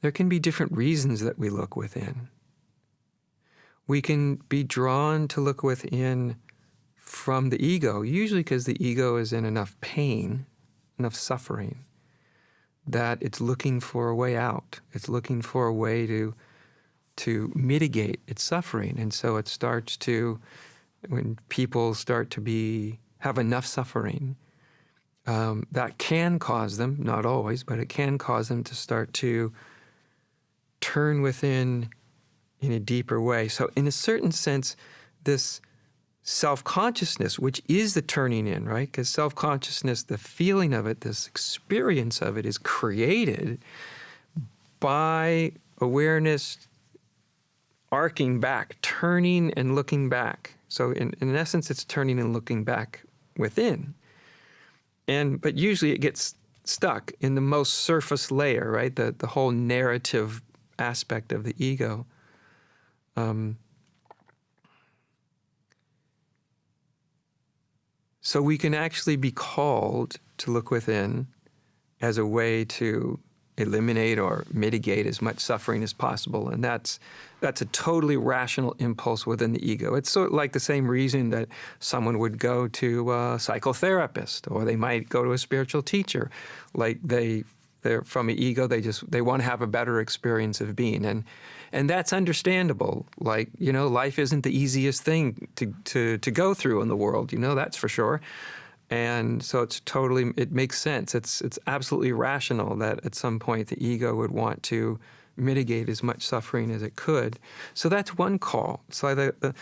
there can be different reasons that we look within. We can be drawn to look within from the ego, usually because the ego is in enough pain, enough suffering, that it's looking for a way out. It's looking for a way to mitigate its suffering. And so it starts to, when people start to have enough suffering, that can cause them, not always, but it can cause them to start to turn within in a deeper way. So in a certain sense, this self-consciousness, which is the turning in, right? Because self-consciousness, the feeling of it, this experience of it is created by awareness arcing back, turning and looking back. So in essence, it's turning and looking back within. But usually it gets stuck in the most surface layer, right? The whole narrative aspect of the ego. So we can actually be called to look within as a way to eliminate or mitigate as much suffering as possible. And that's a totally rational impulse within the ego. It's sort of like the same reason that someone would go to a psychotherapist, or they might go to a spiritual teacher. Like they're from an ego, they want to have a better experience of being. And that's understandable. Like, life isn't the easiest thing to go through in the world, that's for sure. And so it makes sense. It's absolutely rational that at some point the ego would want to mitigate as much suffering as it could. So that's one call. So the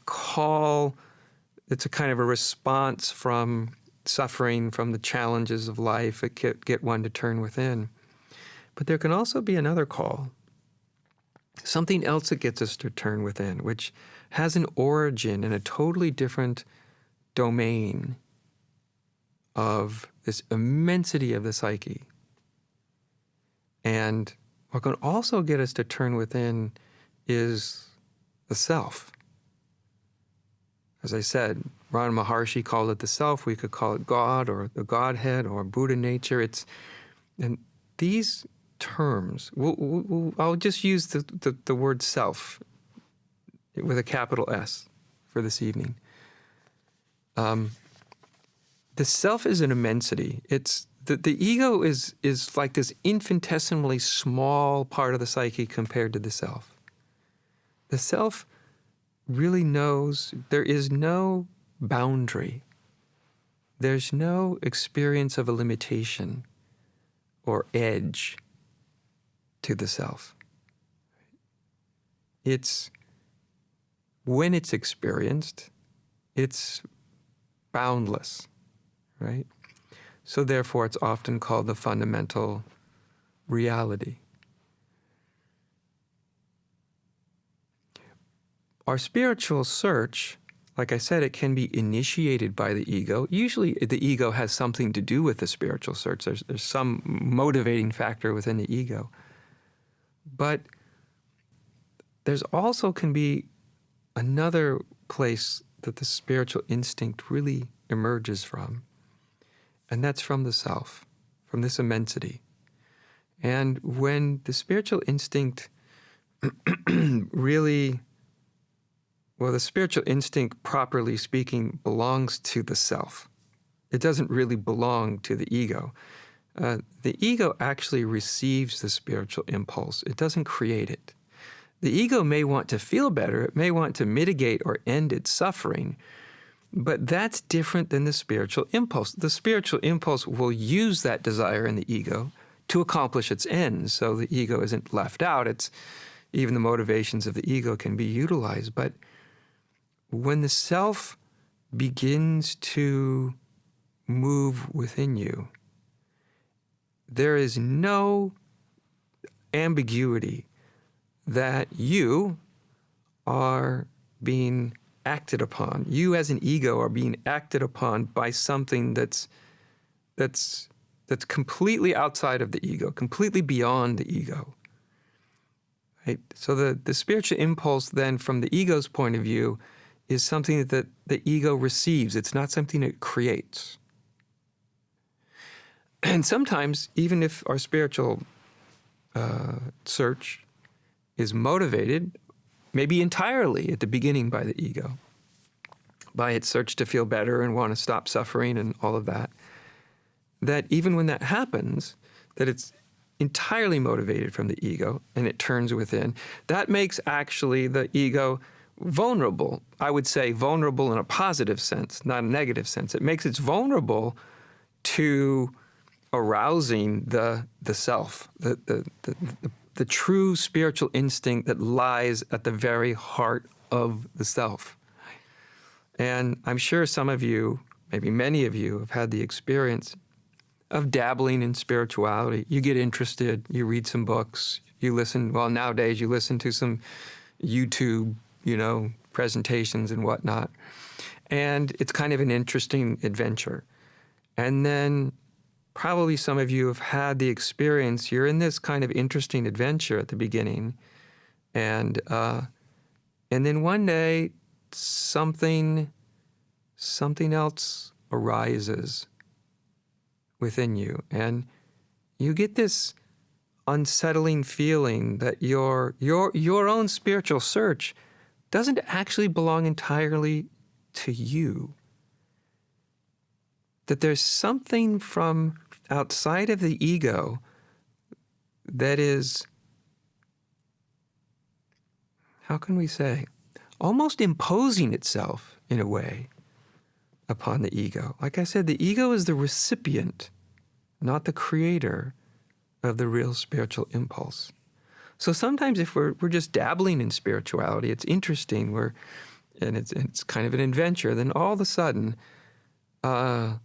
call, it's a kind of a response from suffering, from the challenges of life that get one to turn within. But there can also be another call, something else that gets us to turn within, which has an origin in a totally different domain of this immensity of the psyche. And what can also get us to turn within is the self. As I said, Ramana Maharshi called it the self. We could call it God or the Godhead or Buddha nature. And these terms, I'll just use the word self with a capital S for this evening. The self is an immensity. It's the ego is like this infinitesimally small part of the psyche compared to the self. The self really knows there is no boundary. There's no experience of a limitation or edge to the self. When it's experienced, it's boundless, right? So therefore, it's often called the fundamental reality. Our spiritual search, like I said, it can be initiated by the ego. Usually the ego has something to do with the spiritual search. There's some motivating factor within the ego. But there's also can be another place that the spiritual instinct really emerges from. And that's from the self, from this immensity. And when the spiritual instinct the spiritual instinct, properly speaking, belongs to the self. It doesn't really belong to the ego. The ego actually receives the spiritual impulse. It doesn't create it. The ego may want to feel better. It may want to mitigate or end its suffering. But that's different than the spiritual impulse. The spiritual impulse will use that desire in the ego to accomplish its ends. So the ego isn't left out. Even the motivations of the ego can be utilized. But when the self begins to move within you, there is no ambiguity that you are being acted upon. You as an ego are being acted upon by something that's completely outside of the ego, completely beyond the ego. Right? So the spiritual impulse then from the ego's point of view is something that the ego receives. It's not something it creates. And sometimes, even if our spiritual search is motivated, maybe entirely at the beginning, by the ego, by its search to feel better and want to stop suffering and all of that, that even when that happens, that it's entirely motivated from the ego and it turns within, that makes actually the ego vulnerable. I would say vulnerable in a positive sense, not a negative sense. It makes it vulnerable to arousing the self, the true spiritual instinct that lies at the very heart of the self. And I'm sure some of you, maybe many of you, have had the experience of dabbling in spirituality. You get interested, you read some books, you listen, well, nowadays you listen to some YouTube, presentations and whatnot. And it's kind of an interesting adventure. And then probably some of you have had the experience, you're in this kind of interesting adventure at the beginning, and then one day something else arises within you, and you get this unsettling feeling that your own spiritual search doesn't actually belong entirely to you. That there's something from outside of the ego that is, how can we say, almost imposing itself in a way upon the ego. Like I said, the ego is the recipient, not the creator of the real spiritual impulse. So sometimes if we're just dabbling in spirituality, it's interesting, and it's kind of an adventure, then all of a sudden the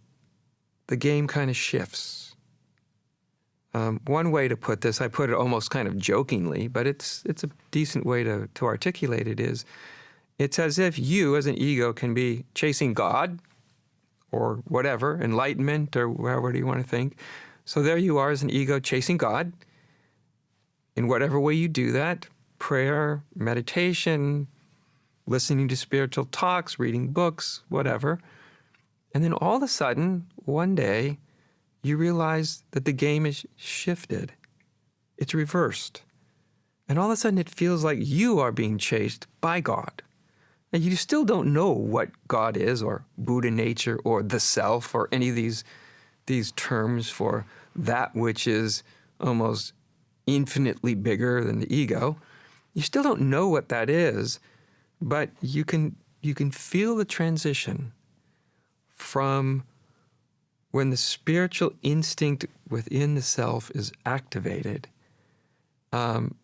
game kind of shifts. One way to put this, I put it almost kind of jokingly, but it's a decent way to articulate it, is it's as if you as an ego can be chasing God or whatever, enlightenment or whatever you want to think. So there you are as an ego chasing God. In whatever way you do that, prayer, meditation, listening to spiritual talks, reading books, whatever. And then all of a sudden, one day, you realize that the game is shifted. It's reversed. And all of a sudden it feels like you are being chased by God. And you still don't know what God is, or Buddha nature, or the self, or any of these terms for that which is almost infinitely bigger than the ego. You still don't know what that is, but you can feel the transition from when the spiritual instinct within the self is activated.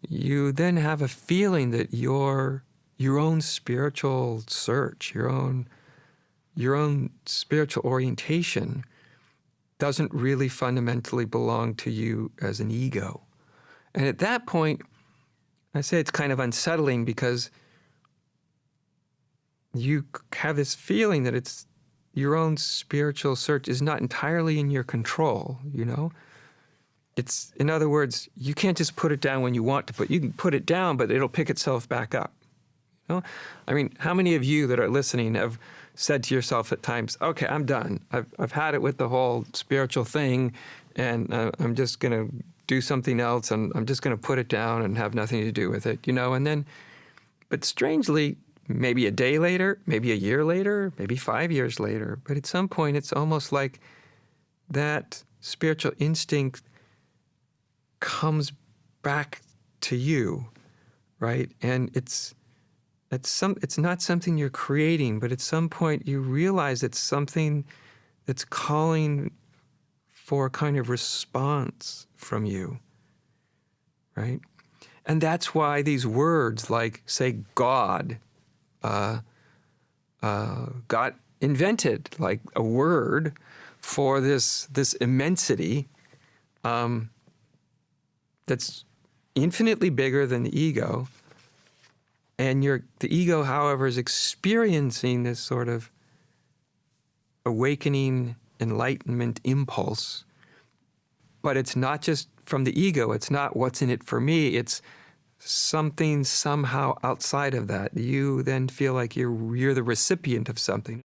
You then have a feeling that your own spiritual search, your own spiritual orientation doesn't really fundamentally belong to you as an ego. And at that point, I say it's kind of unsettling, because you have this feeling that it's your own spiritual search is not entirely in your control, It's, in other words, you can't just put it down when you want to you can put it down, but it'll pick itself back up. I mean, how many of you that are listening have said to yourself at times, okay, I'm done. I've had it with the whole spiritual thing, and I'm just going to do something else, and I'm just going to put it down and have nothing to do with it, and then, but strangely, maybe a day later, maybe a year later, maybe 5 years later, but at some point it's almost like that spiritual instinct comes back to you, right? And it's not something you're creating, but at some point you realize it's something that's calling for a kind of response from you, right? And that's why these words like, say, God, got invented, like a word for this immensity that's infinitely bigger than the ego. And the ego, however, is experiencing this sort of awakening, enlightenment impulse. But it's not just from the ego. It's not what's in it for me. It's something somehow outside of that. You then feel like you're the recipient of something.